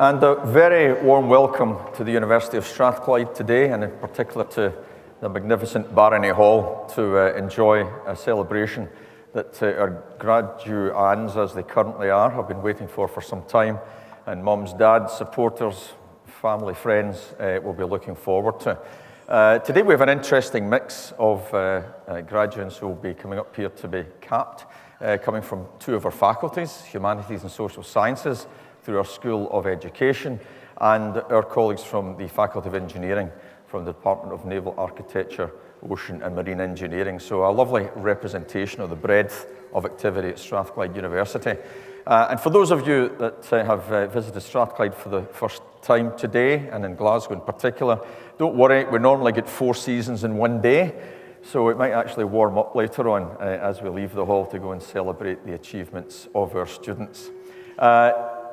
And a very warm welcome to the University of Strathclyde today, and in particular to the magnificent Baroness Hall to enjoy a celebration that our graduands, as they currently are, have been waiting for some time, and mums, dads, supporters, family, friends will be looking forward to. Today we have an interesting mix of graduates who will be coming up here to be capped, coming from two of our faculties, Humanities and Social Sciences, through our School of Education, and our colleagues from the Faculty of Engineering from the Department of Naval Architecture, Ocean and Marine Engineering. So a lovely representation of the breadth of activity at Strathclyde University. And for those of you that have visited Strathclyde for the first time today, and in Glasgow in particular, don't worry, we normally get 4 seasons in one day, so it might actually warm up later on as we leave the hall to go and celebrate the achievements of our students.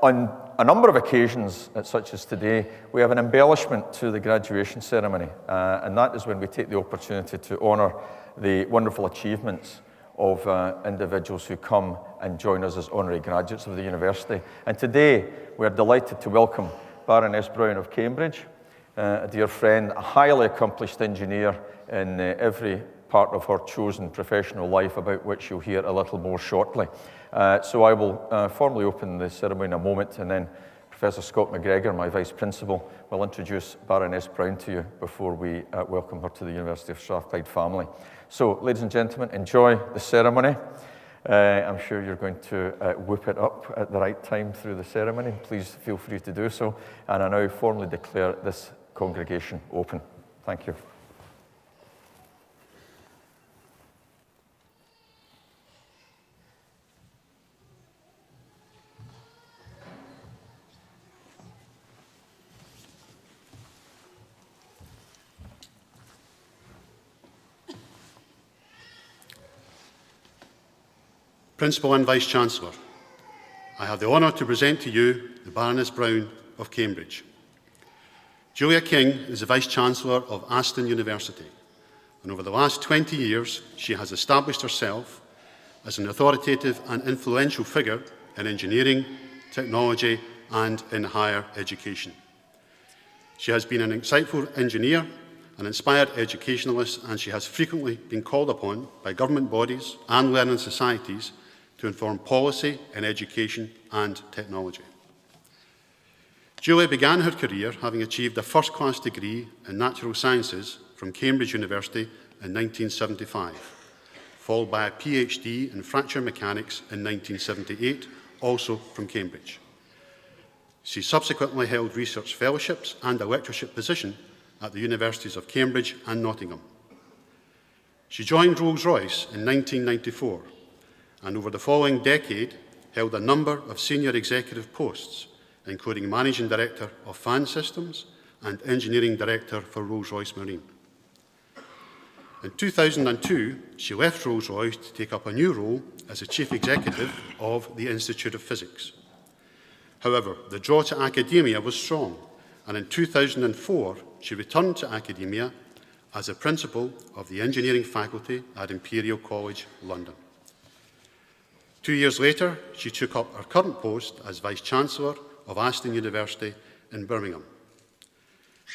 On a number of occasions, such as today, we have an embellishment to the graduation ceremony, and that is when we take the opportunity to honour the wonderful achievements of individuals who come and join us as honorary graduates of the university. And today, we are delighted to welcome Baroness Brown of Cambridge, a dear friend, a highly accomplished engineer in every part of her chosen professional life, about which you'll hear a little more shortly. So I will formally open the ceremony in a moment, and then Professor Scott MacGregor, my Vice Principal, will introduce Baroness Brown to you before we welcome her to the University of Strathclyde family. So, ladies and gentlemen, enjoy the ceremony. I'm sure you're going to whoop it up at the right time through the ceremony. Please feel free to do so. And I now formally declare this congregation open. Thank you. Principal and Vice-Chancellor, I have the honour to present to you the Baroness Brown of Cambridge. Julia King is the Vice-Chancellor of Aston University, and over the last 20 years she has established herself as an authoritative and influential figure in engineering, technology and in higher education. She has been an insightful engineer, an inspired educationalist, and she has frequently been called upon by government bodies and learning societies to inform policy in education and technology. Julia began her career having achieved a first-class degree in natural sciences from Cambridge University in 1975, followed by a PhD in fracture mechanics in 1978, also from Cambridge. She subsequently held research fellowships and a lectureship position at the Universities of Cambridge and Nottingham. She joined Rolls-Royce in 1994, and over the following decade held a number of senior executive posts, including Managing Director of Fan Systems and Engineering Director for Rolls-Royce Marine. In 2002, she left Rolls-Royce to take up a new role as the Chief Executive of the Institute of Physics. However, the draw to academia was strong, and in 2004, she returned to academia as a Principal of the Engineering Faculty at Imperial College, London. 2 years later, she took up her current post as Vice-Chancellor of Aston University in Birmingham.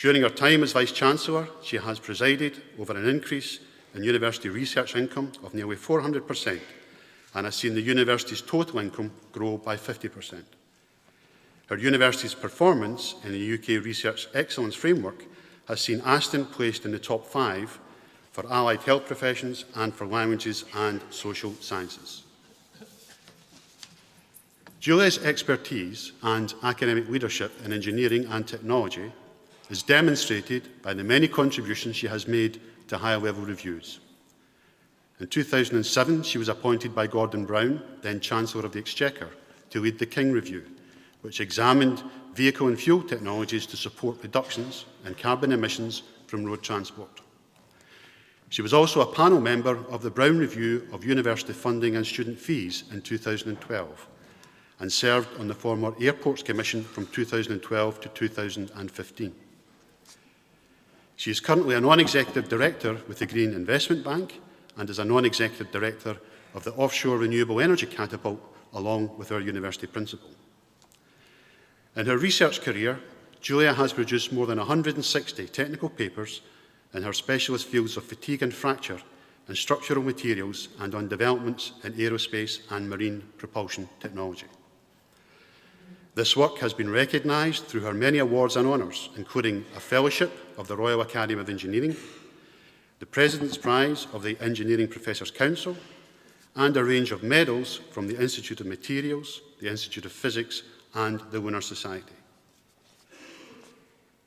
During her time as Vice-Chancellor, she has presided over an increase in university research income of nearly 400% and has seen the university's total income grow by 50%. Her university's performance in the UK Research Excellence Framework has seen Aston placed in the top 5 for allied health professions and for languages and social sciences. Julia's expertise and academic leadership in engineering and technology is demonstrated by the many contributions she has made to higher-level reviews. In 2007, she was appointed by Gordon Brown, then Chancellor of the Exchequer, to lead the King Review, which examined vehicle and fuel technologies to support reductions in carbon emissions from road transport. She was also a panel member of the Brown Review of University Funding and Student Fees in 2012, and served on the former Airports Commission from 2012 to 2015. She is currently a non-executive director with the Green Investment Bank and is a non-executive director of the Offshore Renewable Energy Catapult, along with our university principal. In her research career, Julia has produced more than 160 technical papers in her specialist fields of fatigue and fracture and structural materials and on developments in aerospace and marine propulsion technology. This work has been recognised through her many awards and honours, including a Fellowship of the Royal Academy of Engineering, the President's Prize of the Engineering Professors' Council, and a range of medals from the Institute of Materials, the Institute of Physics, and the Lunar Society.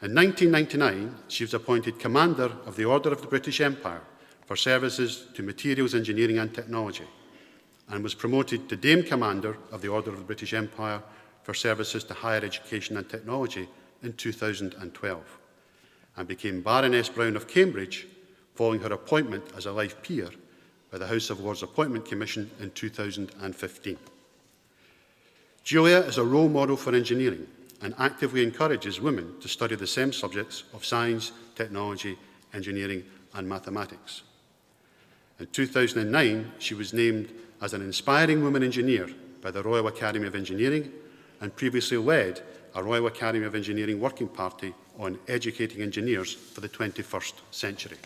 In 1999, she was appointed Commander of the Order of the British Empire for services to materials engineering and technology, and was promoted to Dame Commander of the Order of the British Empire for services to higher education and technology in 2012, and became Baroness Brown of Cambridge following her appointment as a life peer by the House of Lords Appointment Commission in 2015. Julia is a role model for engineering and actively encourages women to study the STEM subjects of science, technology, engineering, and mathematics. In 2009, she was named as an inspiring woman engineer by the Royal Academy of Engineering and previously led a Royal Academy of Engineering working party on educating engineers for the 21st century.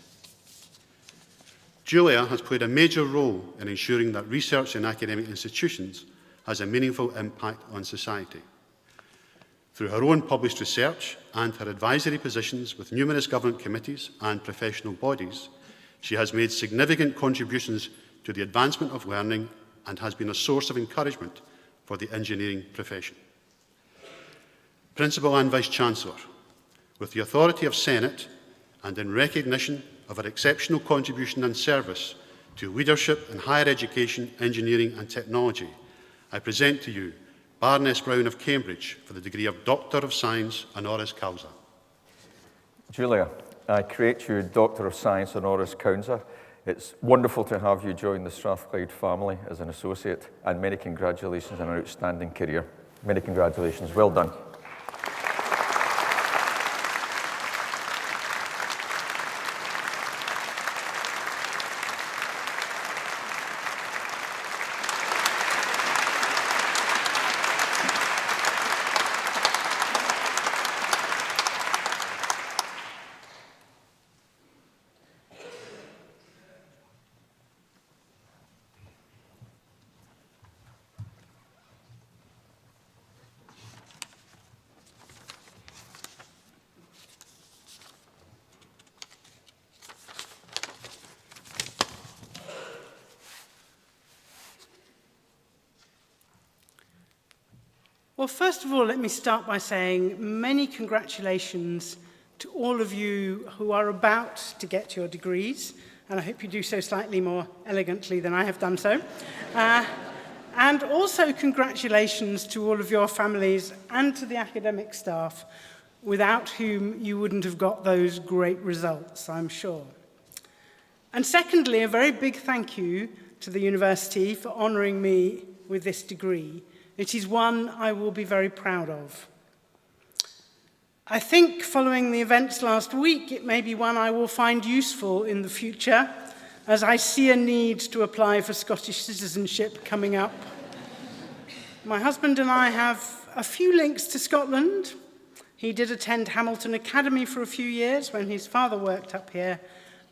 Julia has played a major role in ensuring that research in academic institutions has a meaningful impact on society. Through her own published research and her advisory positions with numerous government committees and professional bodies, she has made significant contributions to the advancement of learning and has been a source of encouragement for the engineering profession. Principal and Vice-Chancellor, with the authority of Senate and in recognition of her exceptional contribution and service to leadership in higher education, engineering and technology, I present to you Baroness Brown of Cambridge for the degree of Doctor of Science honoris causa. Julia, I create you Doctor of Science honoris causa. It's wonderful to have you join the Strathclyde family as an associate, and many congratulations on an outstanding career. Many congratulations. Well done. Well, first of all, let me start by saying many congratulations to all of you who are about to get your degrees, and I hope you do so slightly more elegantly than I have done so. And also congratulations to all of your families and to the academic staff, without whom you wouldn't have got those great results, I'm sure. And secondly, a very big thank you to the university for honouring me with this degree. It is one I will be very proud of. I think following the events last week, it may be one I will find useful in the future, as I see a need to apply for Scottish citizenship coming up. My husband and I have a few links to Scotland. He did attend Hamilton Academy for a few years when his father worked up here,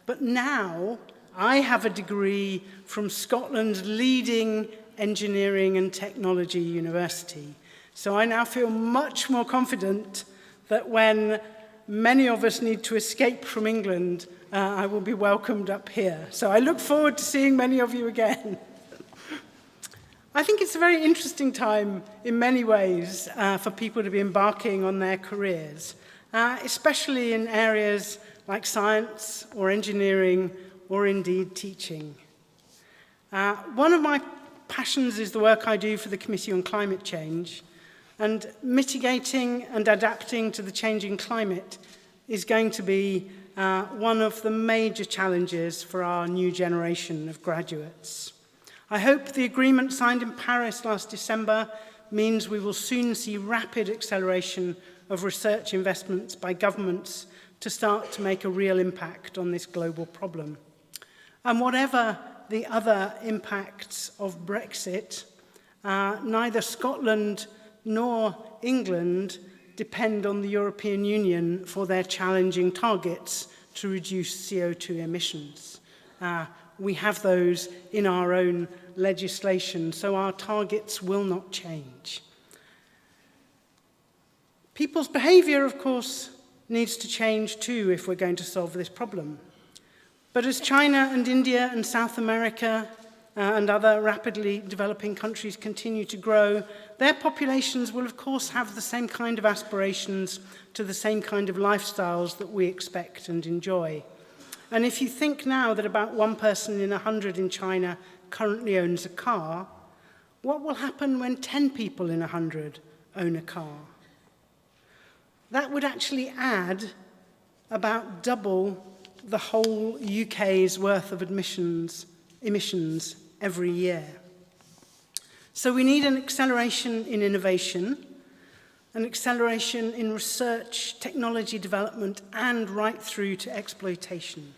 but now I have a degree from Scotland's leading engineering and technology university. So I now feel much more confident that when many of us need to escape from England, I will be welcomed up here. So I look forward to seeing many of you again. I think it's a very interesting time in many ways for people to be embarking on their careers, especially in areas like science or engineering or indeed teaching. One of my passions is the work I do for the Committee on Climate Change, and mitigating and adapting to the changing climate is going to be one of the major challenges for our new generation of graduates. I hope the agreement signed in Paris last December means we will soon see rapid acceleration of research investments by governments to start to make a real impact on this global problem. And whatever the other impacts of Brexit, neither Scotland nor England depend on the European Union for their challenging targets to reduce CO2 emissions. We have those in our own legislation, so our targets will not change. People's behaviour, of course, needs to change too if we're going to solve this problem. But as China and India and South America and other rapidly developing countries continue to grow, their populations will of course have the same kind of aspirations to the same kind of lifestyles that we expect and enjoy. And if you think now that about 1 person in 100 in China currently owns a car, what will happen when 10 people in 100 own a car? That would actually add about double the whole UK's worth of emissions every year. So we need an acceleration in innovation, an acceleration in research, technology development, and right through to exploitation.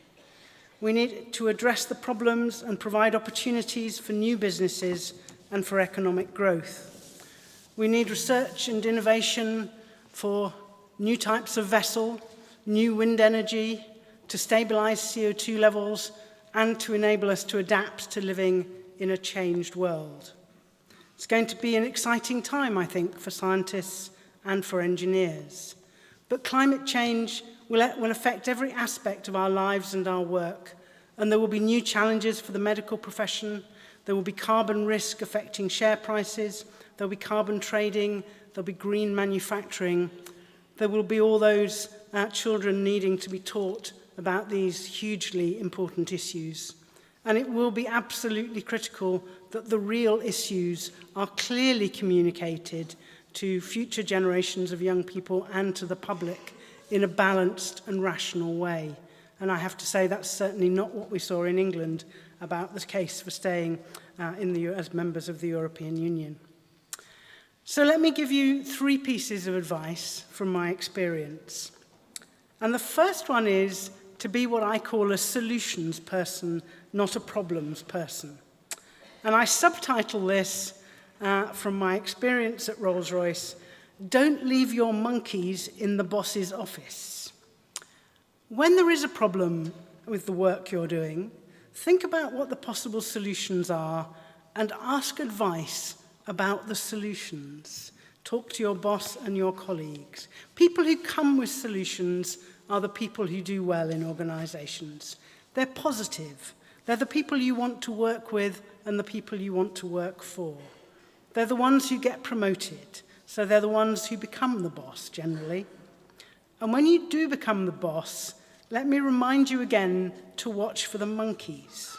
We need to address the problems and provide opportunities for new businesses and for economic growth. We need research and innovation for new types of vessel, new wind energy, to stabilize CO2 levels, and to enable us to adapt to living in a changed world. It's going to be an exciting time, I think, for scientists and for engineers. But climate change will affect every aspect of our lives and our work, and there will be new challenges for the medical profession. There will be carbon risk affecting share prices. There will be carbon trading. There will be green manufacturing. There will be all those children needing to be taught about these hugely important issues. And it will be absolutely critical that the real issues are clearly communicated to future generations of young people and to the public in a balanced and rational way. And I have to say that's certainly not what we saw in England about the case for staying as members of the European Union. So let me give you 3 pieces of advice from my experience. And the first one is to be what I call a solutions person, not a problems person. And I subtitle this from my experience at Rolls-Royce, "Don't leave your monkeys in the boss's office." When there is a problem with the work you're doing, think about what the possible solutions are and ask advice about the solutions. Talk to your boss and your colleagues. People who come with solutions are the people who do well in organizations. They're positive. They're the people you want to work with and the people you want to work for. They're the ones who get promoted, so they're the ones who become the boss, generally. And when you do become the boss, let me remind you again to watch for the monkeys.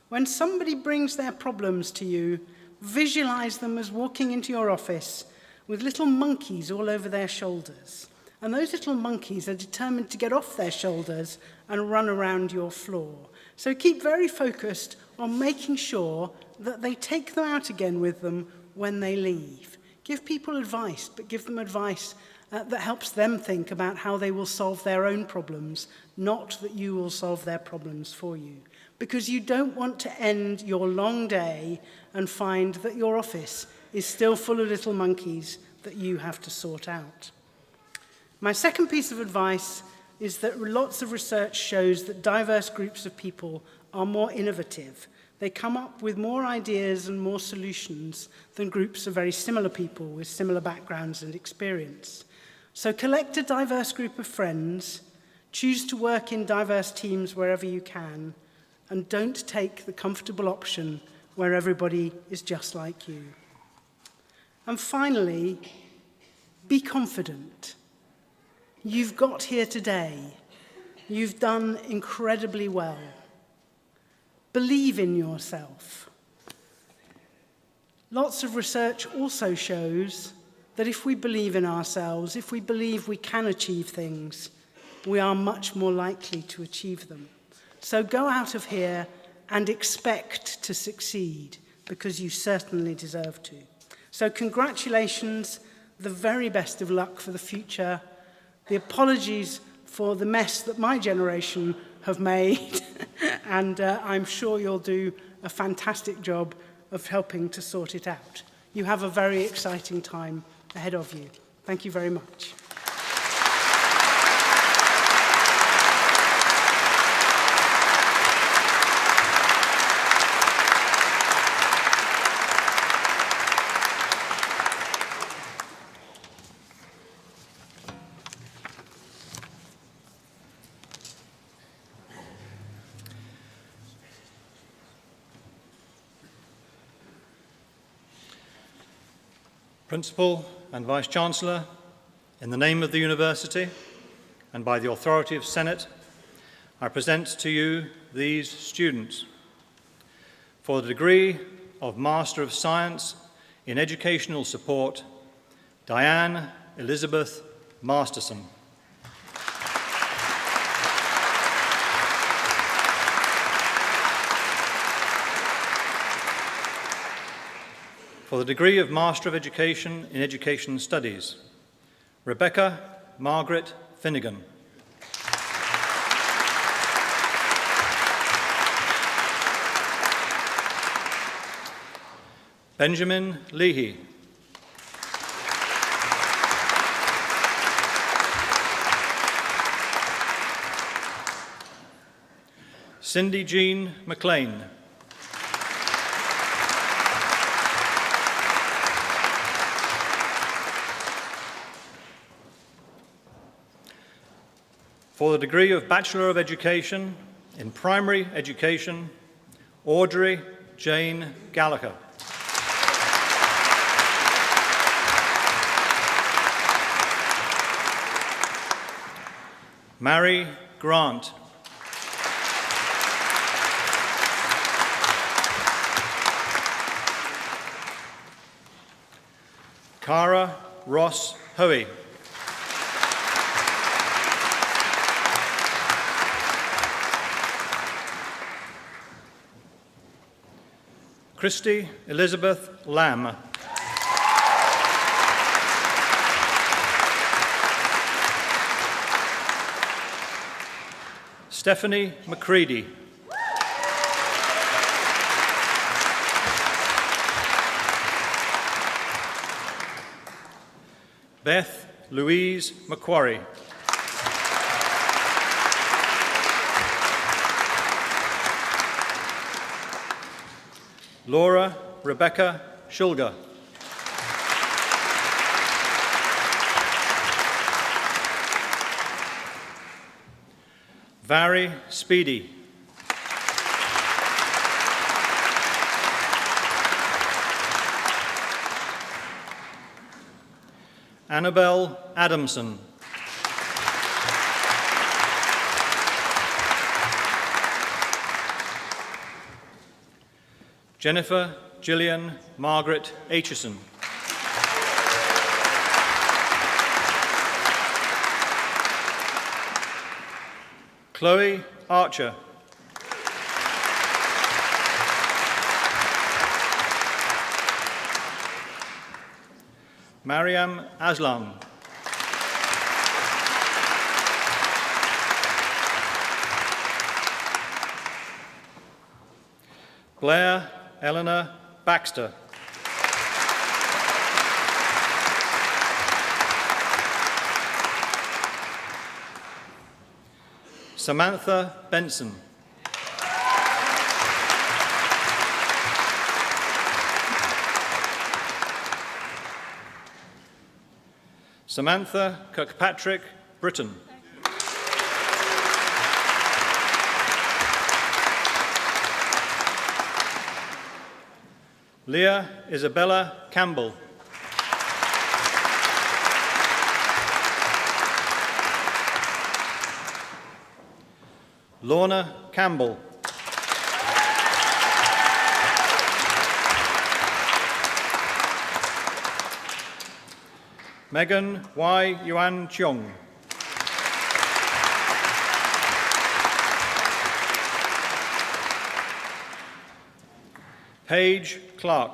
When somebody brings their problems to you, visualize them as walking into your office with little monkeys all over their shoulders. And those little monkeys are determined to get off their shoulders and run around your floor. So keep very focused on making sure that they take them out again with them when they leave. Give people advice, but give them advice that helps them think about how they will solve their own problems, not that you will solve their problems for you. Because you don't want to end your long day and find that your office is still full of little monkeys that you have to sort out. My second piece of advice is that lots of research shows that diverse groups of people are more innovative. They come up with more ideas and more solutions than groups of very similar people with similar backgrounds and experience. So collect a diverse group of friends, choose to work in diverse teams wherever you can, and don't take the comfortable option where everybody is just like you. And finally, be confident. You've got here today. You've done incredibly well. Believe in yourself. Lots of research also shows that if we believe in ourselves, if we believe we can achieve things, we are much more likely to achieve them. So go out of here and expect to succeed, because you certainly deserve to. So congratulations, the very best of luck for the future. The apologies for the mess that my generation have made, and I'm sure you'll do a fantastic job of helping to sort it out. You have a very exciting time ahead of you. Thank you very much. Principal and Vice-Chancellor, in the name of the University and by the authority of Senate, I present to you these students for the degree of Master of Science in Educational Support, Diane Elizabeth Masterson. For the degree of Master of Education in Education Studies, Rebecca Margaret Finnegan. Benjamin Leahy. Cindy Jean McLean. For the degree of Bachelor of Education in Primary Education, Audrey Jane Gallagher. Mary Grant. Cara Ross Hoey. Christy Elizabeth Lamb. Stephanie McCready. Beth Louise Macquarie. Laura Rebecca Schulger. Vary Speedy. Annabelle Adamson. Jennifer Gillian Margaret Aitchison. Chloe Archer. Mariam Aslam. Blair Eleanor Baxter. Samantha Benson. Samantha Kirkpatrick Britton. Leah Isabella Campbell. Lorna Campbell. Megan Y. Yuan Cheong. Paige Clark.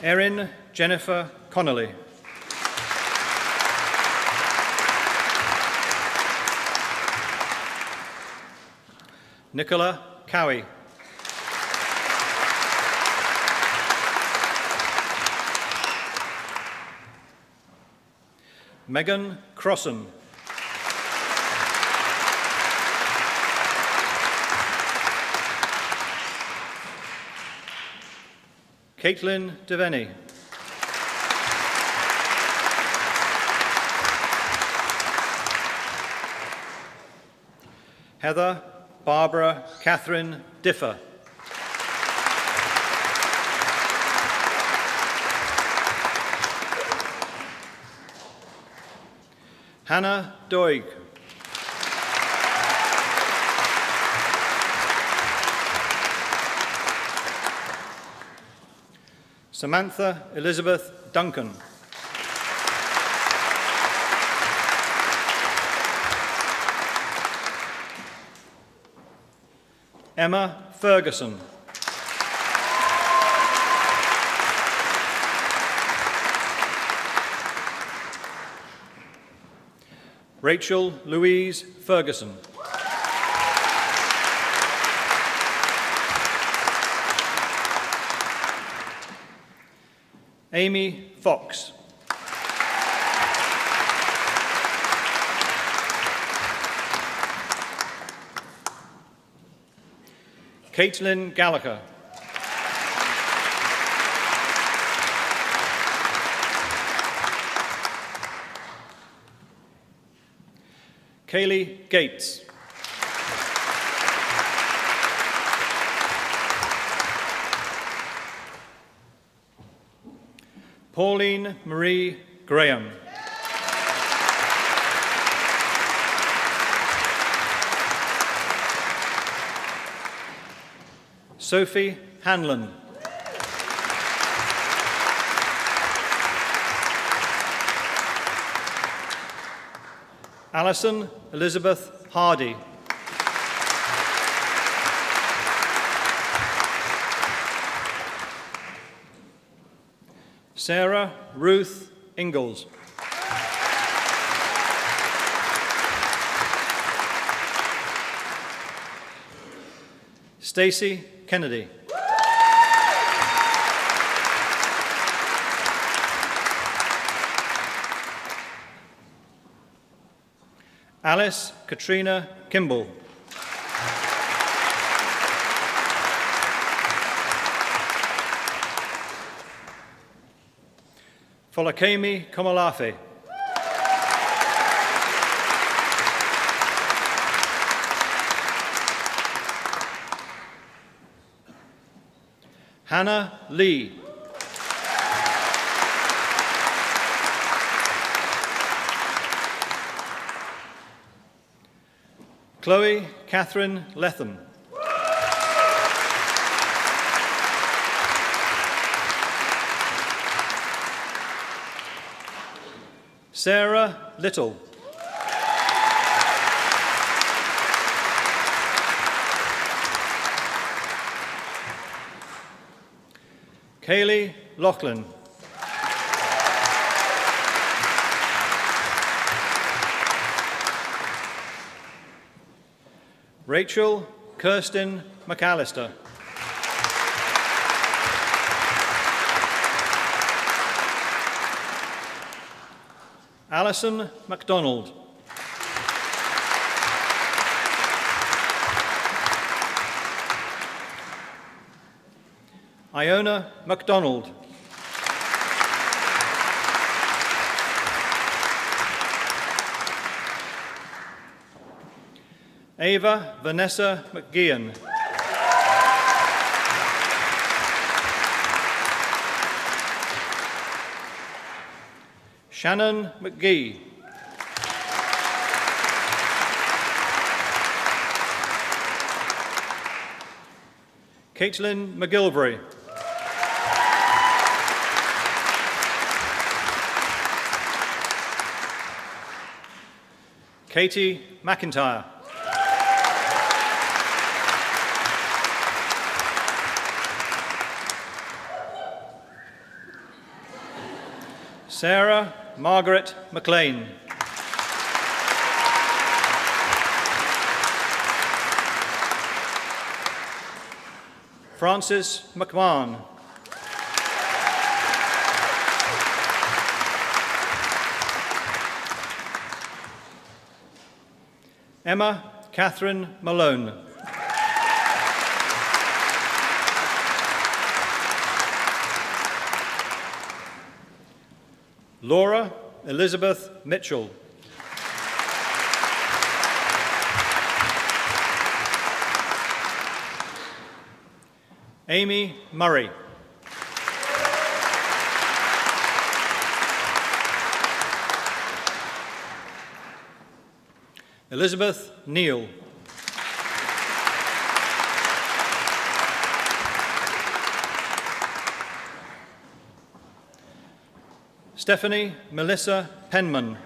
Erin Jennifer Connolly. Nicola Cowie. Megan Crossan. Caitlin Devaney. Heather Barbara Catherine Differ. Hannah Doig. Samantha Elizabeth Duncan. Emma Ferguson. Rachel Louise Ferguson. Amy Fox. Caitlin Gallagher. Kaylee Gates. Pauline Marie Graham. Sophie Hanlon. Alison Elizabeth Hardy. Sarah Ruth Ingalls. Stacey Kennedy. Alice Katrina Kimball. Folakemi Komalafe. Hannah Lee. Chloe Catherine Letham. Sarah Little. Kaylee Loughlin. Rachel Kirsten McAllister. Alison MacDonald. Iona MacDonald. Ava Vanessa McGeehan. Shannon McGee. Caitlin McGilvray. Katie McIntyre. Sarah Margaret McLean. Francis McMahon. Emma Catherine Malone. Laura Elizabeth Mitchell. Amy Murray. Elizabeth Neal. Stephanie Melissa Penman.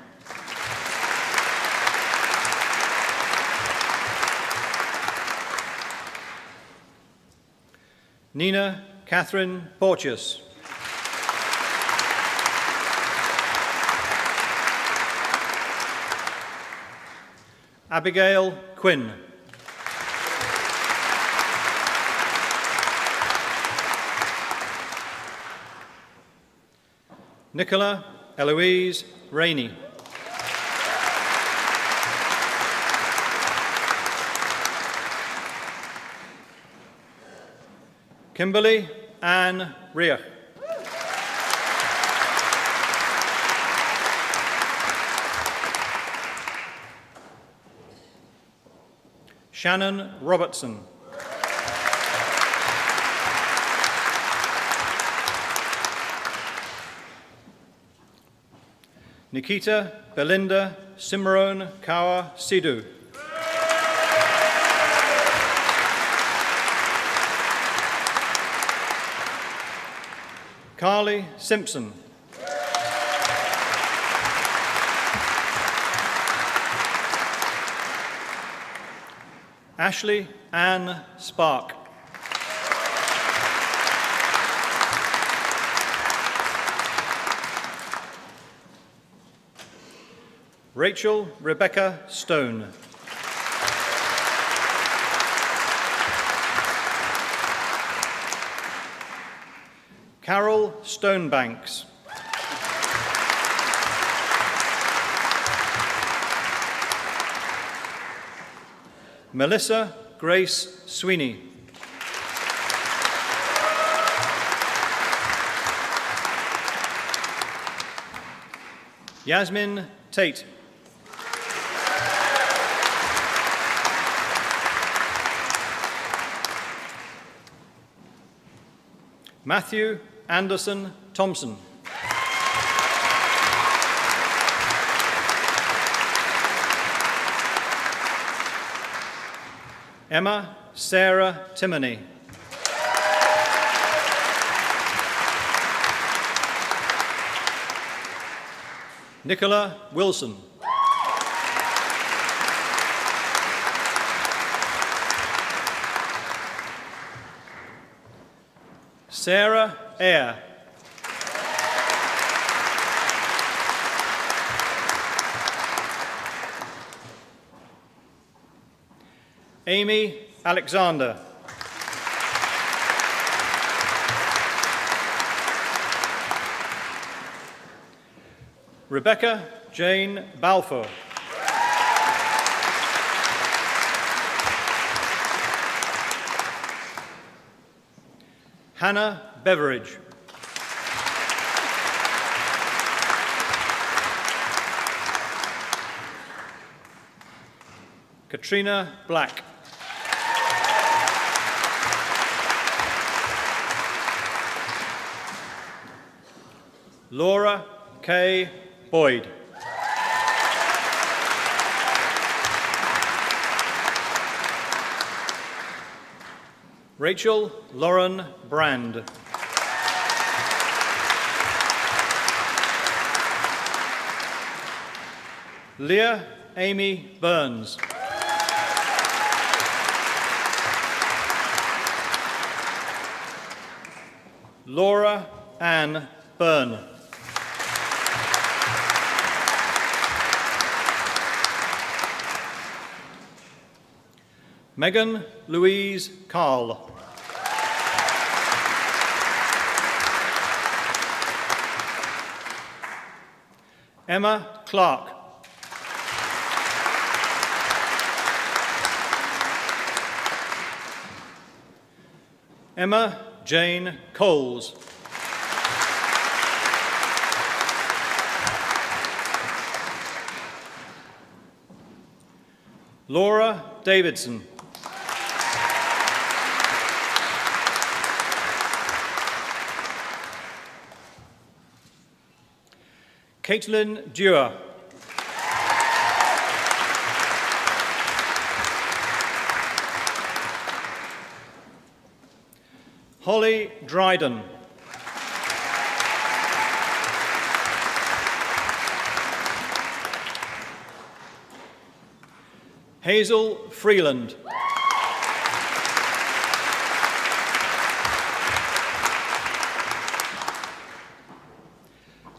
Nina Catherine Porteous. Abigail Quinn. Nicola Eloise Rainey. Kimberly Ann Riach. Shannon Robertson. Nikita Belinda Simron Kaur Sidhu. Carly Simpson. Ashley Ann Spark. Rachel Rebecca Stone. Carol Stonebanks. Melissa Grace Sweeney. Yasmin Tate. Matthew Anderson Thompson. Emma Sarah Timoney. Nicola Wilson. Sarah Eyre. Amy Alexander. Rebecca Jane Balfour. Hannah Beveridge. Katrina Black. Laura K. Boyd. Rachel Lauren Brand. Leah Amy Burns. Laura Ann Byrne. Megan Louise Carl. Emma Clark. Emma Jane Coles. Laura Davidson. Caitlin Dewar. Holly Dryden. Hazel Freeland.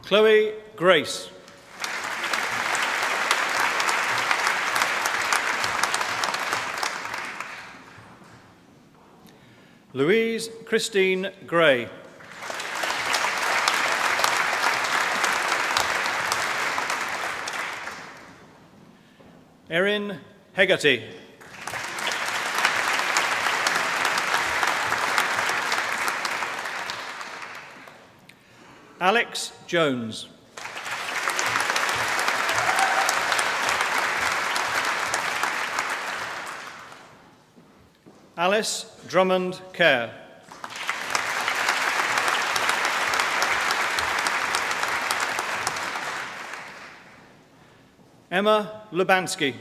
Chloe Grace. Louise Christine Gray. Erin Hegarty. Alex Jones. Alice Drummond Kerr. Emma Lubansky.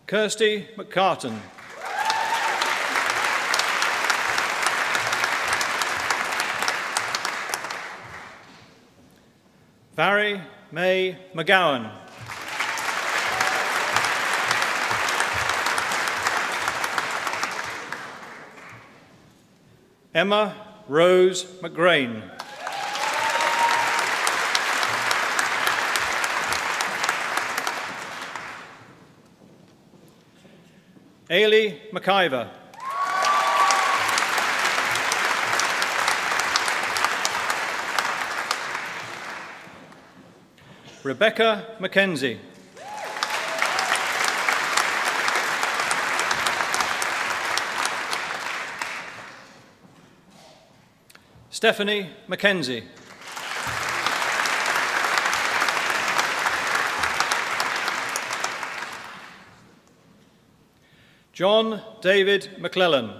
Kirsty McCartan. Barry May McGowan. Emma Rose McGrain. Ailey McIver. Rebecca Mackenzie. Stephanie Mackenzie. John David McClellan.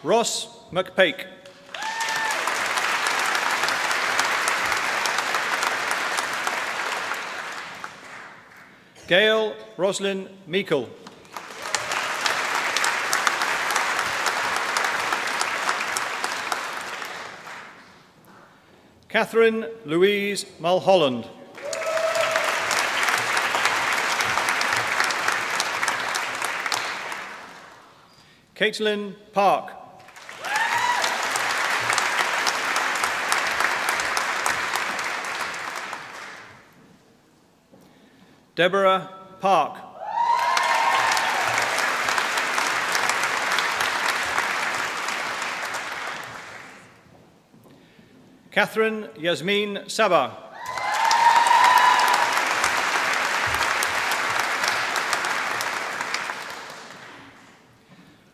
Ross McPake. Gail Roslyn Meikle. Catherine Louise Mulholland. Caitlin Park. Deborah Park. Catherine Yasmin Sabah.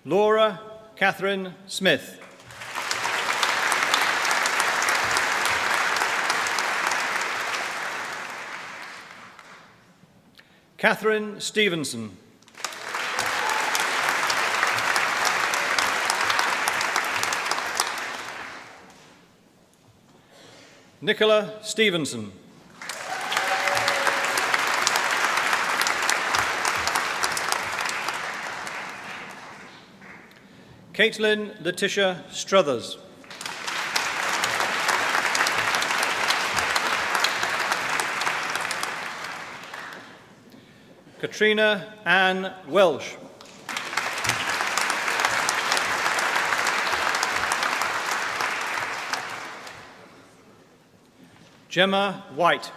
Laura Catherine Smith. Catherine Stevenson. Nicola Stevenson. Caitlin Letitia Struthers. Katrina Ann Welsh. Gemma White.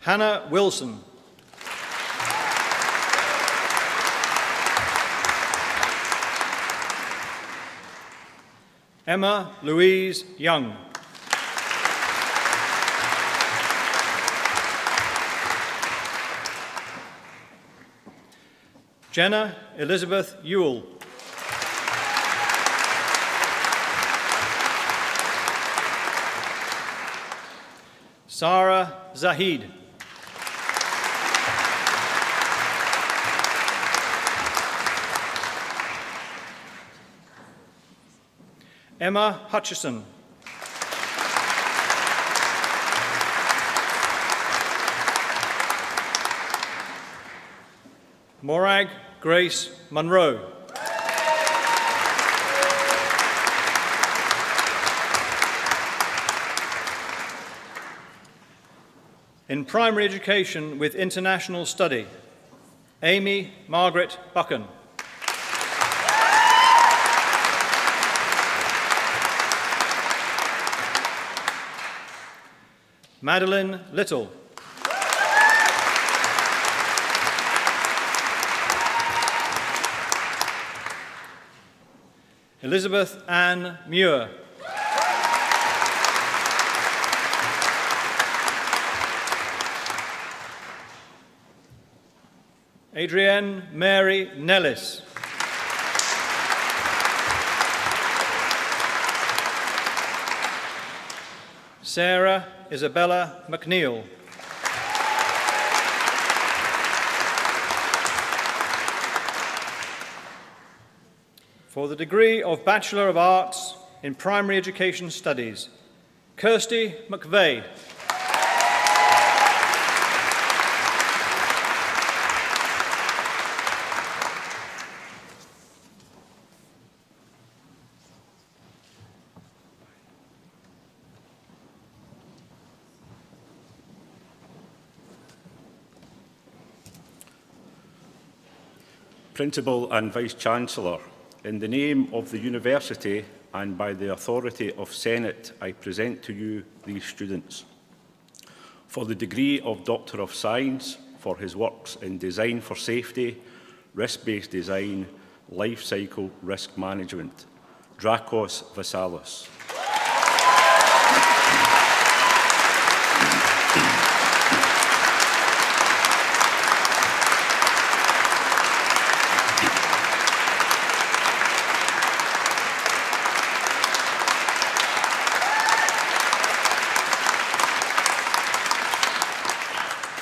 Hannah Wilson. Emma Louise Young. Jenna Elizabeth Ewell. Sarah Zahid. Emma Hutchison. Morag Grace Munro. In primary education with international study, Amy Margaret Buchan. Madeline Little. Elizabeth Ann Muir. Adrienne Mary Nellis. Sarah Isabella McNeil. For the degree of Bachelor of Arts in Primary Education Studies, Kirsty McVeigh. Principal and Vice-Chancellor, in the name of the University and by the authority of Senate, I present to you these students. For the degree of Doctor of Science, for his works in Design for Safety, Risk-Based Design, Life Cycle Risk Management, Dracos Vassalis.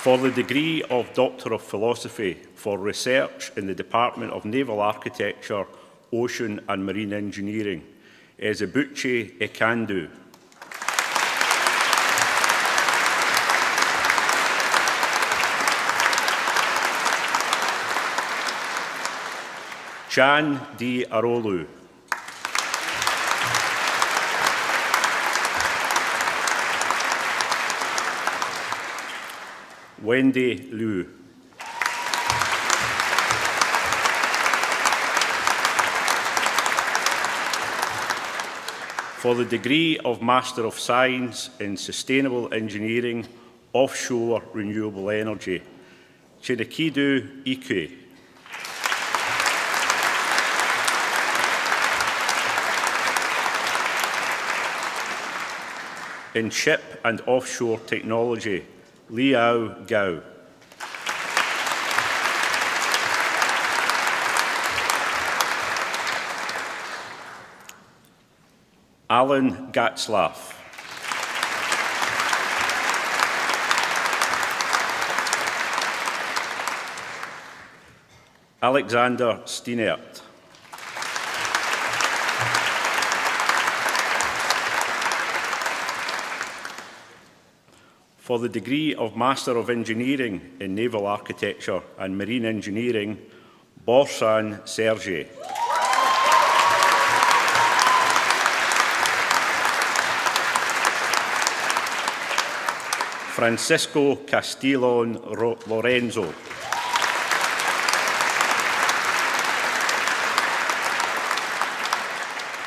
For the degree of Doctor of Philosophy for research in the Department of Naval Architecture, Ocean and Marine Engineering, Ezebuchi Ekandu. Chan D. Arolu. Wendy Liu. For the degree of Master of Science in Sustainable Engineering, Offshore Renewable Energy, Chinikidu Ike. In Ship and Offshore Technology, Liao Gao. Alan Gatzlaff. Alexander Steinert. For the degree of Master of Engineering in Naval Architecture and Marine Engineering, Borsan Sergei. Francisco Castillon Lorenzo.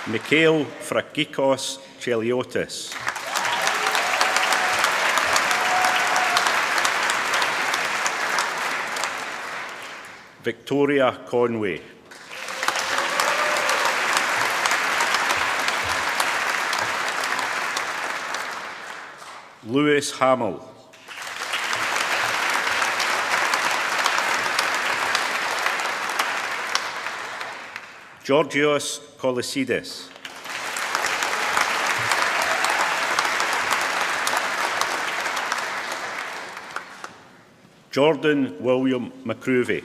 Mikhail Frakikos Cheliotis. Victoria Conway. Lewis Hamill. Georgios Kolisides. Jordan William McCruvey.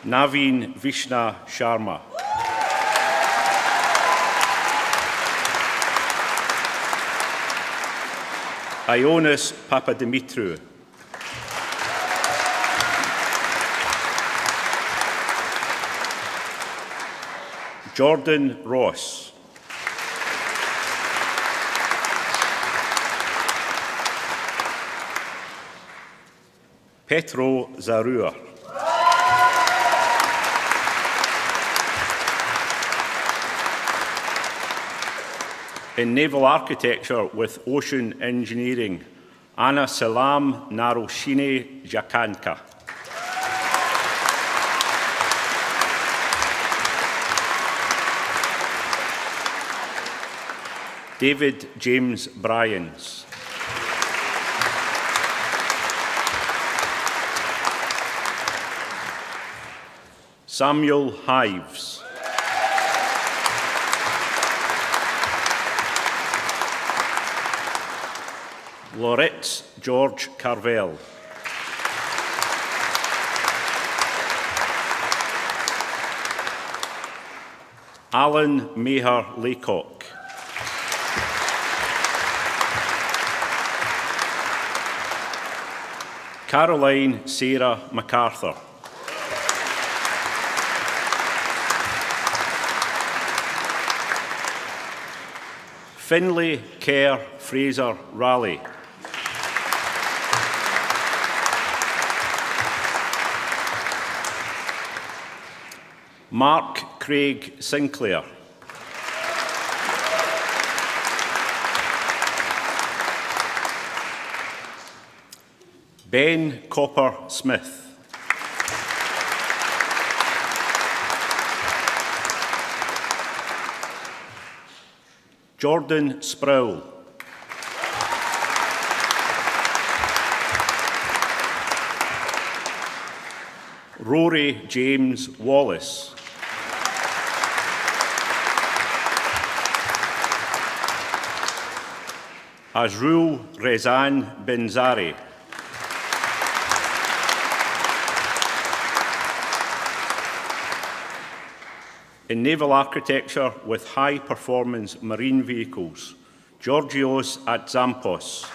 Naveen Vishna Sharma. Ionis Papadimitriou. Jordan Ross. Petro Zarua. In naval architecture with ocean engineering, Anna Salam Naroshine Jakanka. David James Bryans. Samuel Hives. Loretz George Carvel. Alan Maher Laycock. Caroline Sarah MacArthur. Finlay Kerr Fraser Raleigh. Mark Craig Sinclair. Ben Copper Smith. Jordan Sproul. Rory James Wallace. Azrul Rezan Benzari. In naval architecture with high-performance marine vehicles, Georgios Atzampos.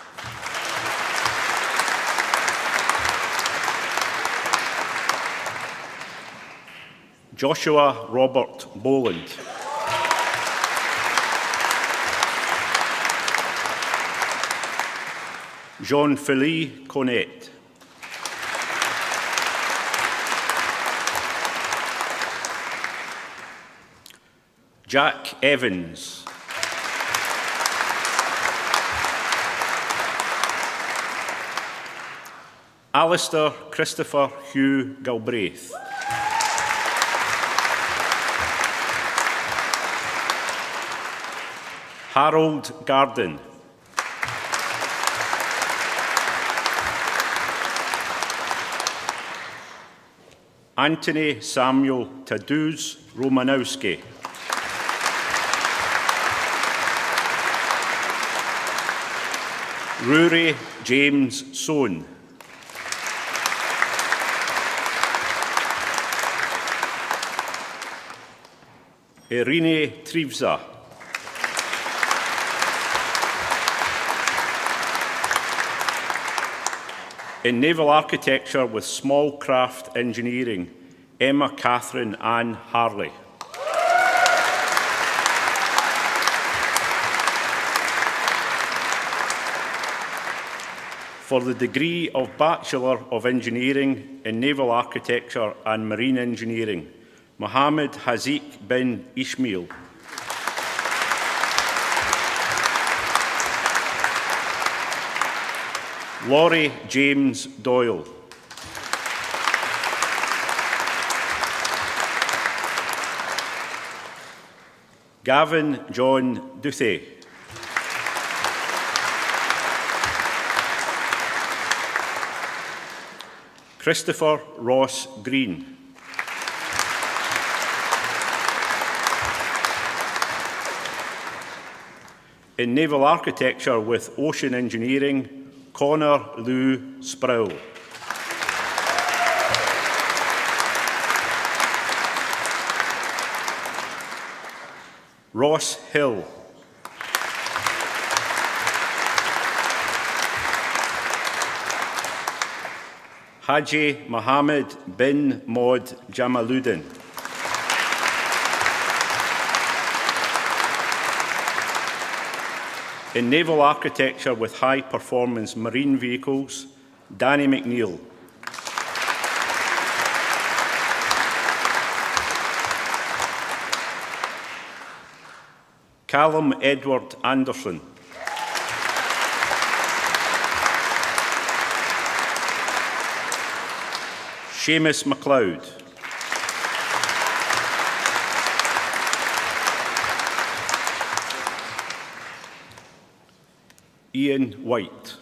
Joshua Robert Boland. Jean-Philippe Connet. Jack Evans. Alistair Christopher Hugh Galbraith. Harold Garden. Anthony Samuel Tadeusz Romanowski. Rory James Sohn. Irene Trivza. In naval architecture with small craft engineering, Emma Catherine Ann Harley. For the degree of Bachelor of Engineering in Naval Architecture and Marine Engineering, Mohammed Hazik bin Ismail. Laurie James Doyle. Gavin John Duthie. Christopher Ross Green. In Naval Architecture with Ocean Engineering, Connor Lou Sproul. Ross Hill. Haji Mohammed bin Maud Jamaluddin. In Naval Architecture with High Performance Marine Vehicles, Danny McNeil. Callum Edward Anderson. Seamus MacLeod. Ian White.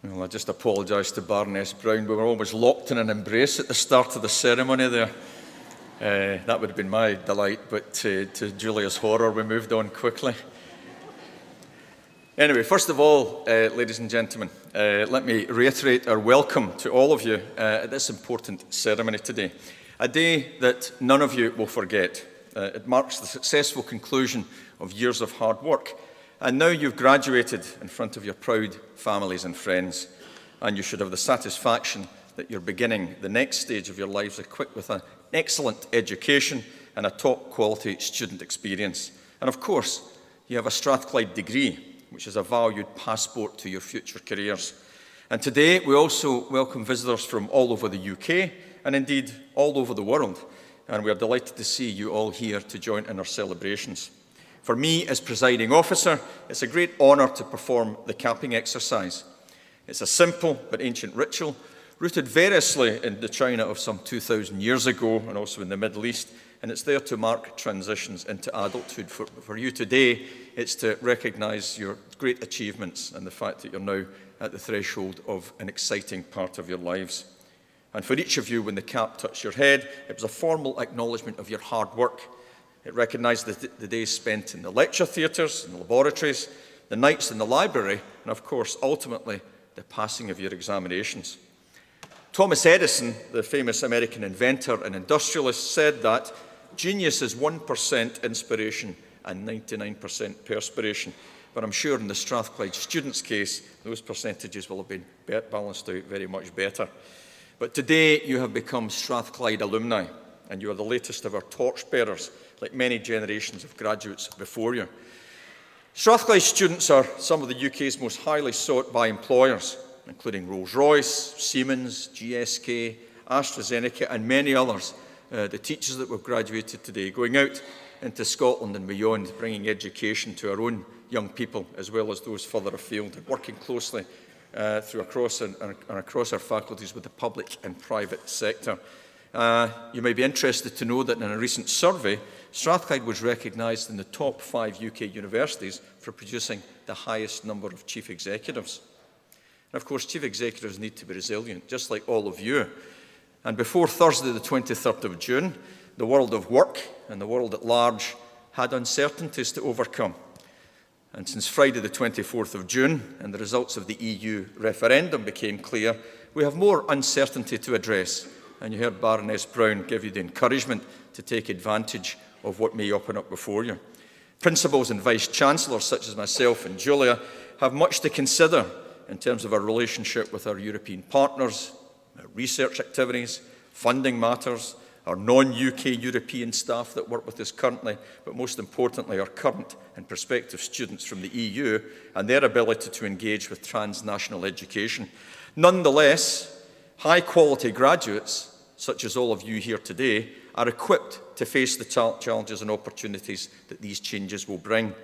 Well, I just apologise to Baroness Brown. We were almost locked in an embrace at the start of the ceremony there. That would have been my delight, but to Julia's horror, we moved on quickly. Anyway, first of all, ladies and gentlemen, let me reiterate our welcome to all of you at this important ceremony today. A day that none of you will forget. It marks the successful conclusion of years of hard work. And now you've graduated in front of your proud families and friends, and you should have the satisfaction that you're beginning the next stage of your lives equipped with an excellent education and a top-quality student experience. And of course, you have a Strathclyde degree, which is a valued passport to your future careers. And today, we also welcome visitors from all over the UK, and indeed all over the world. And we are delighted to see you all here to join in our celebrations. For me, as presiding officer, it's a great honour to perform the capping exercise. It's a simple but ancient ritual, rooted variously in the China of some 2,000 years ago and also in the Middle East, and it's there to mark transitions into adulthood. For you today, it's to recognise your great achievements and the fact that you're now at the threshold of an exciting part of your lives. And for each of you, when the cap touched your head, it was a formal acknowledgement of your hard work. It recognised the days spent in the lecture theatres, in the laboratories, the nights in the library, and of course, ultimately, the passing of your examinations. Thomas Edison, the famous American inventor and industrialist, said that genius is 1% inspiration and 99% perspiration. But I'm sure in the Strathclyde students' case, those percentages will have been balanced out very much better. But today, you have become Strathclyde alumni, and you are the latest of our torchbearers, like many generations of graduates before you. Strathclyde students are some of the UK's most highly sought by employers, including Rolls-Royce, Siemens, GSK, AstraZeneca, and many others. The teachers that we've graduated today, going out into Scotland and beyond, bringing education to our own young people, as well as those further afield, working closely across our faculties with the public and private sector. You may be interested to know that in a recent survey, Strathclyde was recognised in the top 5 UK universities for producing the highest number of chief executives. And of course, chief executives need to be resilient, just like all of you. And before Thursday, the 23rd of June, the world of work and the world at large had uncertainties to overcome. And since Friday the 24th of June and the results of the EU referendum became clear, we have more uncertainty to address. And you heard Baroness Brown give you the encouragement to take advantage of what may open up before you. Principals and Vice-Chancellors such as myself and Julia have much to consider in terms of our relationship with our European partners, our research activities, funding matters, our non-UK European staff that work with us currently, but most importantly our current and prospective students from the EU and their ability to engage with transnational education. Nonetheless, high-quality graduates, such as all of you here today, are equipped to face the challenges and opportunities that these changes will bring.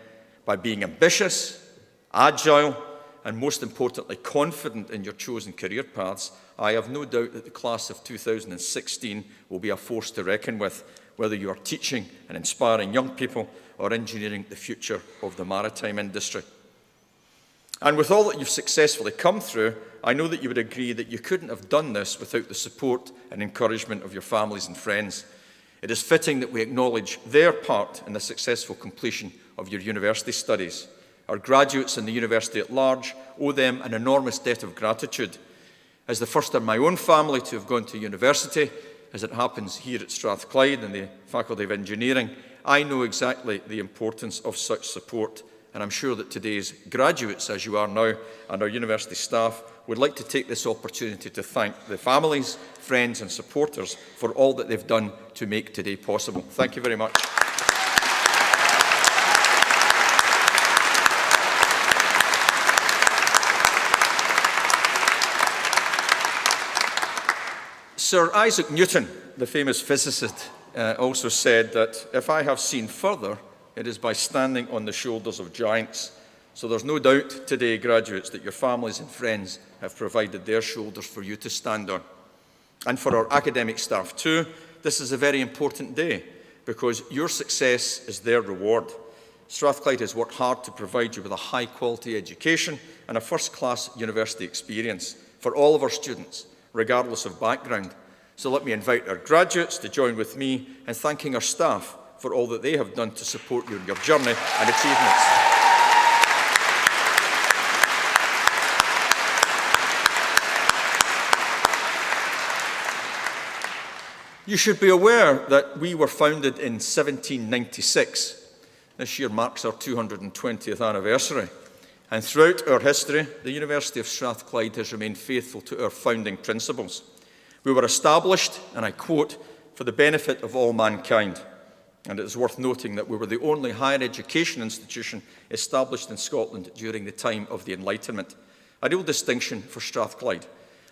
By being ambitious, agile, and most importantly, confident in your chosen career paths, I have no doubt that the class of 2016 will be a force to reckon with, whether you are teaching and inspiring young people or engineering the future of the maritime industry. And with all that you've successfully come through, I know that you would agree that you couldn't have done this without the support and encouragement of your families and friends. It is fitting that we acknowledge their part in the successful completion of your university studies. Our graduates and the university at large owe them an enormous debt of gratitude. As the first in my own family to have gone to university, as it happens here at Strathclyde in the Faculty of Engineering, I know exactly the importance of such support. And I'm sure that today's graduates, as you are now, and our university staff, would like to take this opportunity to thank the families, friends and supporters for all that they've done to make today possible. Thank you very much. Sir Isaac Newton, the famous physicist, also said that if I have seen further, it is by standing on the shoulders of giants. So there's no doubt today, graduates, that your families and friends have provided their shoulders for you to stand on. And for our academic staff too, this is a very important day because your success is their reward. Strathclyde has worked hard to provide you with a high-quality education and a first-class university experience for all of our students, regardless of background. So let me invite our graduates to join with me in thanking our staff for all that they have done to support you in your journey and achievements. You should be aware that we were founded in 1796. This year marks our 220th anniversary. And throughout our history, the University of Strathclyde has remained faithful to our founding principles. We were established, and I quote, for the benefit of all mankind. And it is worth noting that we were the only higher education institution established in Scotland during the time of the Enlightenment. A real distinction for Strathclyde.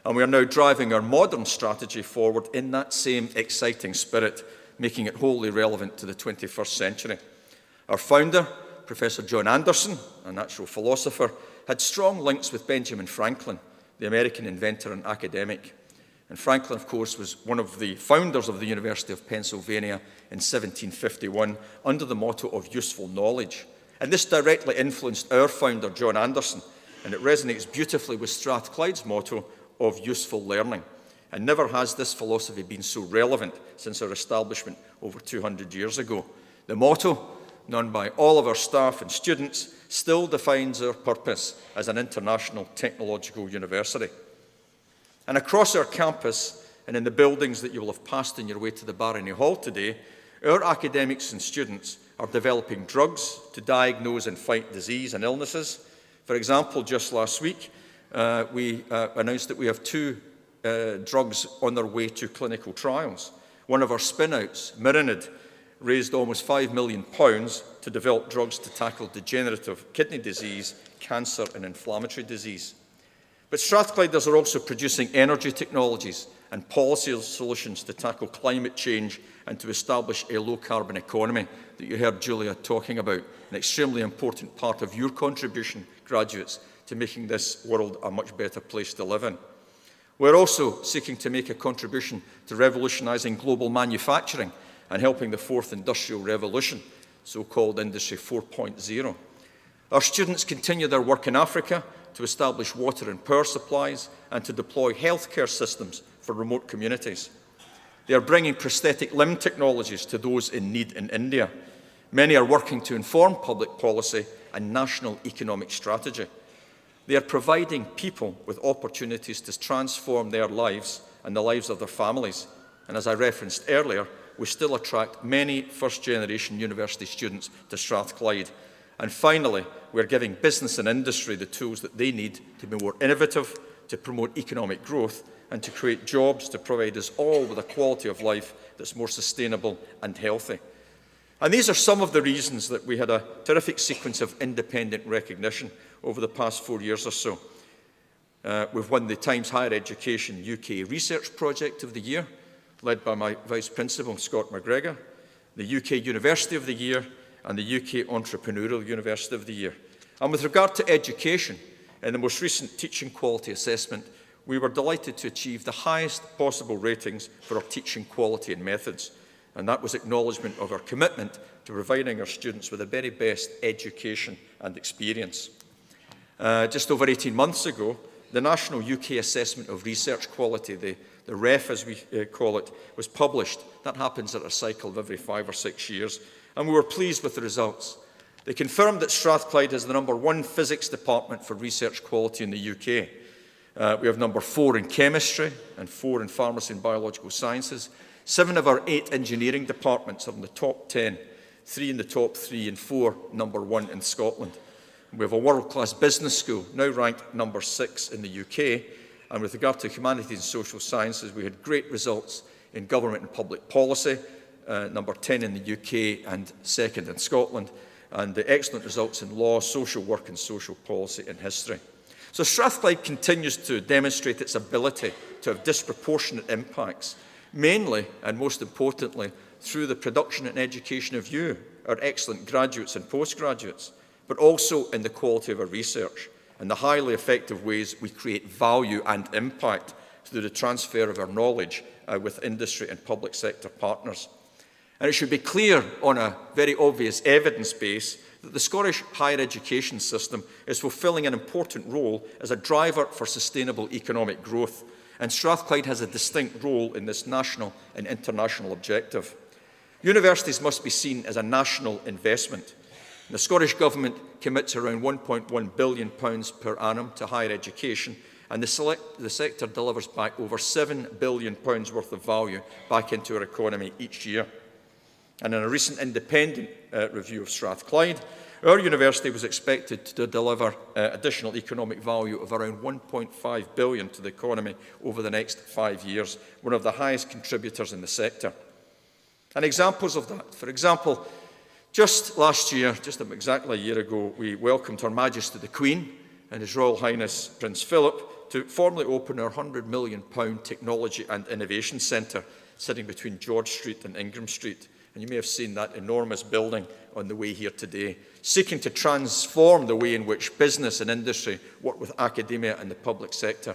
And we are now driving our modern strategy forward in that same exciting spirit, making it wholly relevant to the 21st century. Our founder, Professor John Anderson, a natural philosopher, had strong links with Benjamin Franklin, the American inventor and academic. And Franklin, of course, was one of the founders of the University of Pennsylvania in 1751 under the motto of useful knowledge. And this directly influenced our founder, John Anderson, and it resonates beautifully with Strathclyde's motto of useful learning. And never has this philosophy been so relevant since our establishment over 200 years ago. The motto, known by all of our staff and students, still defines our purpose as an international technological university. And across our campus and in the buildings that you will have passed on your way to the Barony Hall today, our academics and students are developing drugs to diagnose and fight disease and illnesses. For example, just last week, we announced that we have 2 drugs on their way to clinical trials. One of our spin-outs, Mirinid, raised almost £5 million to develop drugs to tackle degenerative kidney disease, cancer and inflammatory disease. But Strathclyders are also producing energy technologies and policy solutions to tackle climate change and to establish a low-carbon economy that you heard Julia talking about, an extremely important part of your contribution, graduates, to making this world a much better place to live in. We're also seeking to make a contribution to revolutionising global manufacturing and helping the 4th Industrial Revolution, so-called Industry 4.0. Our students continue their work in Africa to establish water and power supplies and to deploy healthcare systems for remote communities. They are bringing prosthetic limb technologies to those in need in India. Many are working to inform public policy and national economic strategy. They are providing people with opportunities to transform their lives and the lives of their families. And as I referenced earlier, we still attract many first-generation university students to Strathclyde. And finally, we're giving business and industry the tools that they need to be more innovative, to promote economic growth, and to create jobs to provide us all with a quality of life that's more sustainable and healthy. And these are some of the reasons that we had a terrific sequence of independent recognition over the past 4 years or so. We've won the Times Higher Education UK Research Project of the Year, led by my Vice Principal, Scott MacGregor, the UK University of the Year, and the UK Entrepreneurial University of the Year. And with regard to education, in the most recent Teaching Quality Assessment, we were delighted to achieve the highest possible ratings for our teaching quality and methods. And that was acknowledgement of our commitment to providing our students with the very best education and experience. Just over 18 months ago, the National UK Assessment of Research Quality, the REF as we call it, was published. That happens at a cycle of every 5 or 6 years. And we were pleased with the results. They confirmed that Strathclyde has the #1 physics department for research quality in the UK. We have #4 in chemistry and 4 in pharmacy and biological sciences. 7 of our 8 engineering departments are in the top 10, 3 in the top 3 and 4 #1 in Scotland. We have a world-class business school, now ranked #6 in the UK. And with regard to humanities and social sciences, we had great results in government and public policy, #10 in the UK and 2nd in Scotland, and the excellent results in law, social work and social policy and history. So Strathclyde continues to demonstrate its ability to have disproportionate impacts, mainly and most importantly through the production and education of you, our excellent graduates and postgraduates, but also in the quality of our research and the highly effective ways we create value and impact through the transfer of our knowledge with industry and public sector partners. And it should be clear on a very obvious evidence base that the Scottish higher education system is fulfilling an important role as a driver for sustainable economic growth, and Strathclyde has a distinct role in this national and international objective. Universities must be seen as a national investment. The Scottish Government commits around £1.1 billion per annum to higher education, and the sector delivers back over £7 billion worth of value back into our economy each year. And in a recent independent review of Strathclyde, our university was expected to deliver additional economic value of around £1.5 billion to the economy over the next 5 years, one of the highest contributors in the sector. And examples of that, for example, just last year, just exactly a year ago, we welcomed Her Majesty the Queen and His Royal Highness Prince Philip to formally open our £100 million Technology and Innovation Centre sitting between George Street and Ingram Street. And you may have seen that enormous building on the way here today, seeking to transform the way in which business and industry work with academia and the public sector.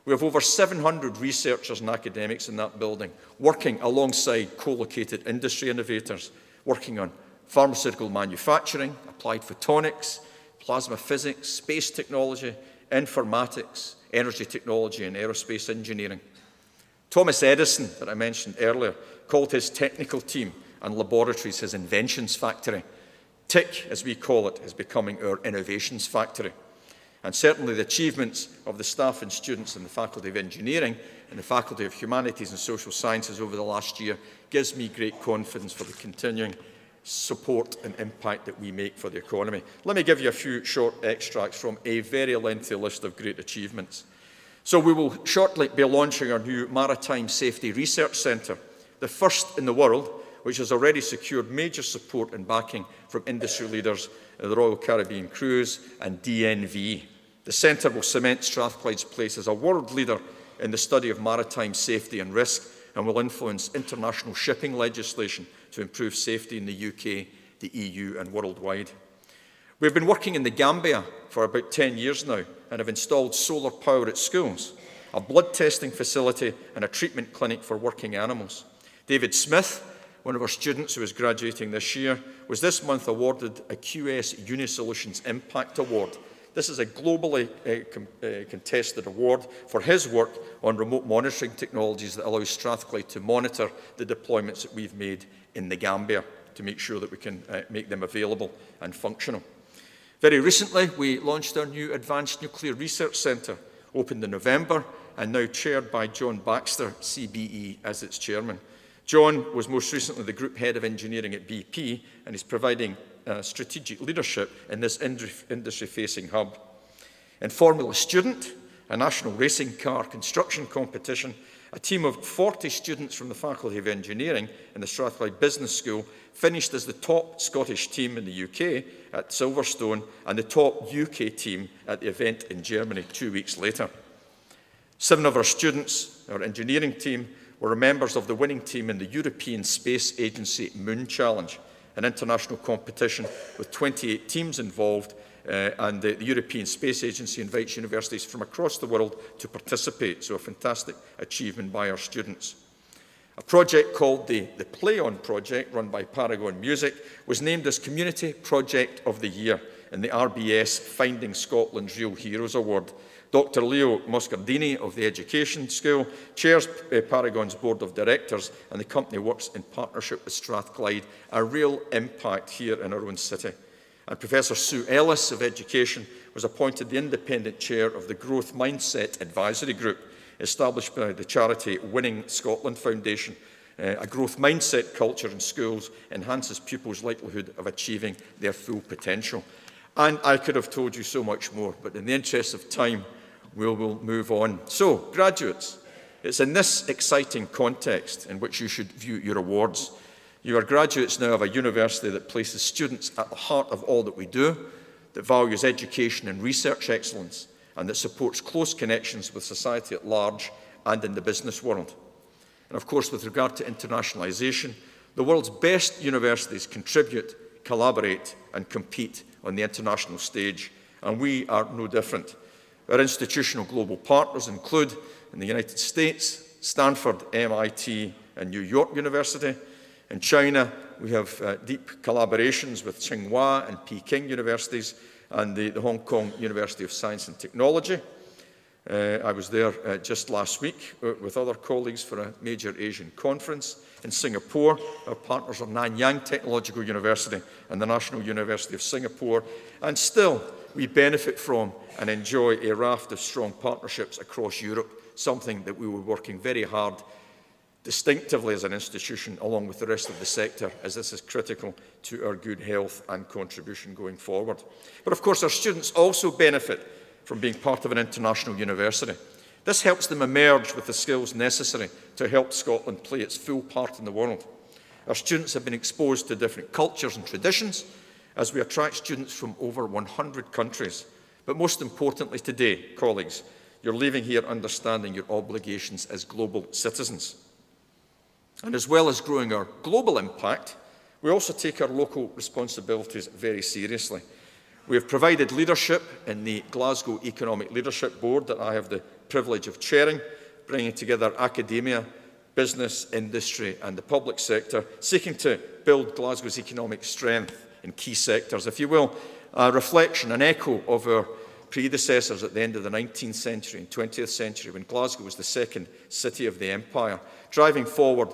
We have over 700 researchers and academics in that building, working alongside co-located industry innovators, working on pharmaceutical manufacturing, applied photonics, plasma physics, space technology, informatics, energy technology and aerospace engineering. Thomas Edison, that I mentioned earlier, called his technical team and laboratories his inventions factory. TIC, as we call it, is becoming our innovations factory. And certainly the achievements of the staff and students in the Faculty of Engineering and the Faculty of Humanities and Social Sciences over the last year gives me great confidence for the continuing support and impact that we make for the economy. Let me give you a few short extracts from a very lengthy list of great achievements. So we will shortly be launching our new Maritime Safety Research Centre, the first in the world, which has already secured major support and backing from industry leaders, the Royal Caribbean Cruise and DNV. The centre will cement Strathclyde's place as a world leader in the study of maritime safety and risk, and will influence international shipping legislation to improve safety in the UK, the EU and worldwide. We've been working in the Gambia for about 10 years now and have installed solar power at schools, a blood testing facility and a treatment clinic for working animals. David Smith, one of our students who is graduating this year, was this month awarded a QS Unisolutions Impact Award. This is a globally contested award for his work on remote monitoring technologies that allow Strathclyde to monitor the deployments that we've made in the Gambia. to make sure that we can make them available and functional. Very recently, we launched our new Advanced Nuclear Research Centre, opened in November, and now chaired by John Baxter, CBE, as its chairman. John was most recently the Group Head of Engineering at BP, and is providing strategic leadership in this industry-facing hub. In Formula Student, a national racing car construction competition, a team of 40 students from the Faculty of Engineering in the Strathclyde Business School finished as the top Scottish team in the UK at Silverstone and the top UK team at the event in Germany 2 weeks later. 7 of our students, our engineering team, were members of the winning team in the European Space Agency Moon Challenge, an international competition with 28 teams involved, and the European Space Agency invites universities from across the world to participate, so a fantastic achievement by our students. A project called the Play On Project, run by Paragon Music, was named as Community Project of the Year in the RBS Finding Scotland's Real Heroes Award. Dr. Leo Moscardini of the Education School chairs Paragon's Board of Directors, and the company works in partnership with Strathclyde, a real impact here in our own city. And Professor Sue Ellis of Education was appointed the independent chair of the Growth Mindset Advisory Group, established by the charity Winning Scotland Foundation. A growth mindset culture in schools enhances pupils' likelihood of achieving their full potential. And I could have told you so much more, but in the interest of time, we will move on. So, graduates, it's in this exciting context in which you should view your awards. You are graduates now of a university that places students at the heart of all that we do, that values education and research excellence, and that supports close connections with society at large and in the business world. And of course, with regard to internationalisation, the world's best universities contribute, collaborate, and compete on the international stage, and we are no different. Our institutional global partners include, in the United States, Stanford, MIT, and New York University. In China, we have deep collaborations with Tsinghua and Peking universities and the Hong Kong University of Science and Technology. I was there just last week with other colleagues for a major Asian conference. In Singapore, our partners are Nanyang Technological University and the National University of Singapore. And still, we benefit from and enjoy a raft of strong partnerships across Europe, something that we were working very hard distinctively as an institution, along with the rest of the sector, as this is critical to our good health and contribution going forward. But of course, our students also benefit from being part of an international university. This helps them emerge with the skills necessary to help Scotland play its full part in the world. Our students have been exposed to different cultures and traditions as we attract students from over 100 countries. But most importantly today, colleagues, you're leaving here understanding your obligations as global citizens. And as well as growing our global impact, we also take our local responsibilities very seriously. We have provided leadership in the Glasgow Economic Leadership Board that I have the privilege of chairing, bringing together academia, business, industry and the public sector, seeking to build Glasgow's economic strength in key sectors. If you will, a reflection, an echo of our predecessors at the end of the 19th century and 20th century, when Glasgow was the second city of the empire, driving forward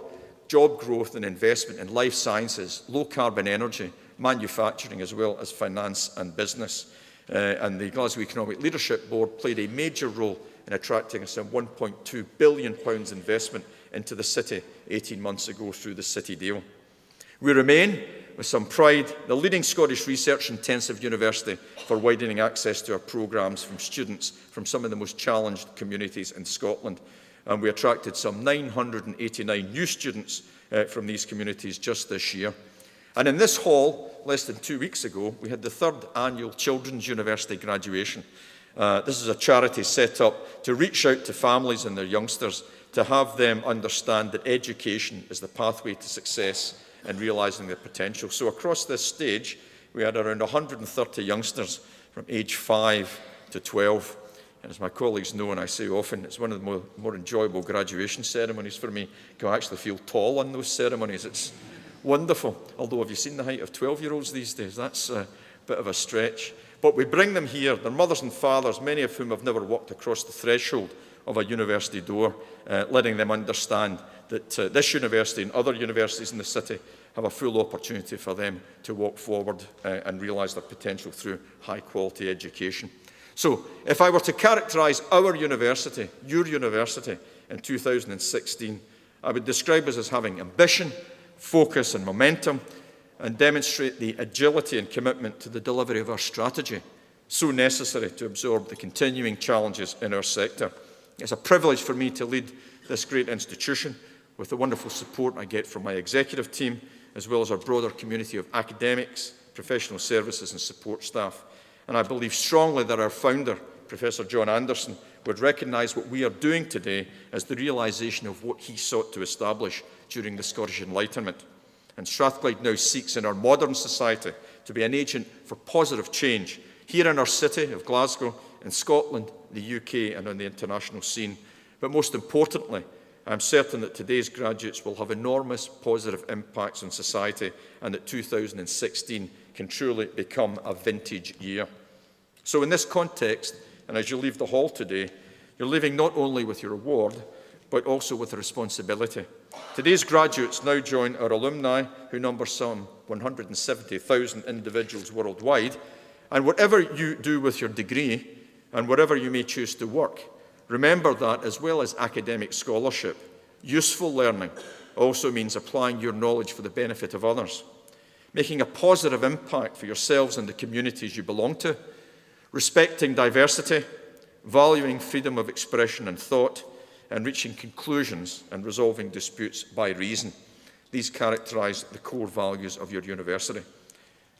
job growth and investment in life sciences, low-carbon energy, manufacturing, as well as finance and business. And the Glasgow Economic Leadership Board played a major role in attracting some £1.2 billion investment into the city 18 months ago through the City deal. We remain, with some pride, the leading Scottish research-intensive university for widening access to our programmes from students from some of the most challenged communities in Scotland. And we attracted some 989 new students from these communities just this year. And in this hall, less than 2 weeks ago, we had the 3rd annual Children's University graduation. This is a charity set up to reach out to families and their youngsters, to have them understand that education is the pathway to success and realising their potential. So across this stage, we had around 130 youngsters from age 5 to 12. And as my colleagues know, and I say often, it's one of the more enjoyable graduation ceremonies for me. You can actually feel tall on those ceremonies. It's wonderful. Although, have you seen the height of 12-year-olds these days? That's a bit of a stretch. But we bring them here, their mothers and fathers, many of whom have never walked across the threshold of a university door, letting them understand that this university and other universities in the city have a full opportunity for them to walk forward and realise their potential through high-quality education. So, if I were to characterise our university, your university, in 2016, I would describe us as having ambition, focus and momentum, and demonstrate the agility and commitment to the delivery of our strategy, so necessary to absorb the continuing challenges in our sector. It's a privilege for me to lead this great institution with the wonderful support I get from my executive team, as well as our broader community of academics, professional services and support staff. And I believe strongly that our founder, Professor John Anderson, would recognise what we are doing today as the realisation of what he sought to establish during the Scottish Enlightenment. And Strathclyde now seeks in our modern society to be an agent for positive change here in our city of Glasgow, in Scotland, the UK and on the international scene. But most importantly, I'm certain that today's graduates will have enormous positive impacts on society and that 2016 can truly become a vintage year. So in this context, and as you leave the hall today, you're leaving not only with your award, but also with a responsibility. Today's graduates now join our alumni, who number some 170,000 individuals worldwide. And whatever you do with your degree, and wherever you may choose to work, remember that, as well as academic scholarship, useful learning also means applying your knowledge for the benefit of others, making a positive impact for yourselves and the communities you belong to, respecting diversity, valuing freedom of expression and thought, and reaching conclusions and resolving disputes by reason. These characterise the core values of your university.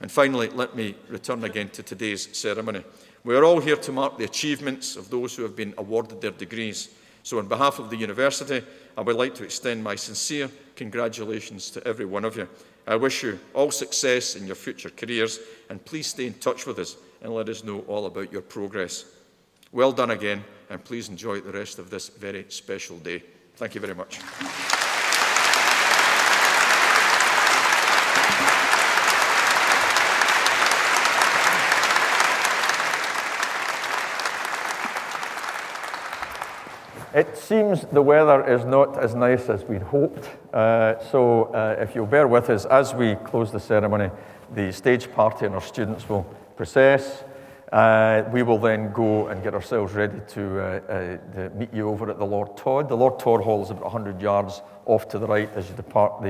And finally, let me return again to today's ceremony. We are all here to mark the achievements of those who have been awarded their degrees. So on behalf of the university, I would like to extend my sincere congratulations to every one of you. I wish you all success in your future careers, and please stay in touch with us and let us know all about your progress. Well done again, and please enjoy the rest of this very special day. Thank you very much. It seems the weather is not as nice as we'd hoped, so if you'll bear with us, as we close the ceremony, the stage party and our students will process. We will then go and get ourselves ready to meet you over at the Lord Todd. The Lord Todd Hall is about 100 yards off to the right as you depart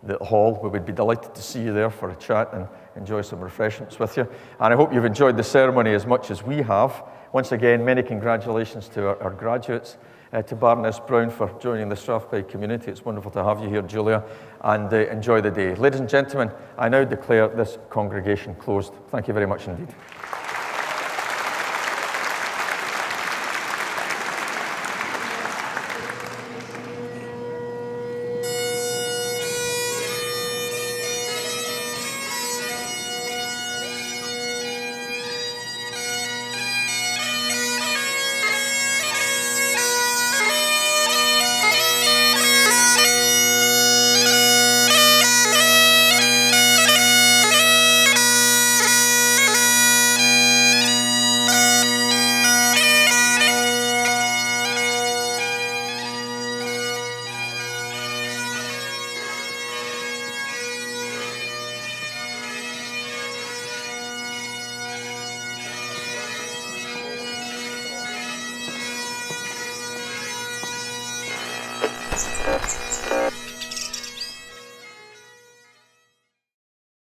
the hall. We would be delighted to see you there for a chat and enjoy some refreshments with you. And I hope you've enjoyed the ceremony as much as we have. Once again, many congratulations to our graduates. To Baroness Brown for joining the Strathclyde community. It's wonderful to have you here, Julia, and enjoy the day. Ladies and gentlemen, I now declare this congregation closed. Thank you very much indeed.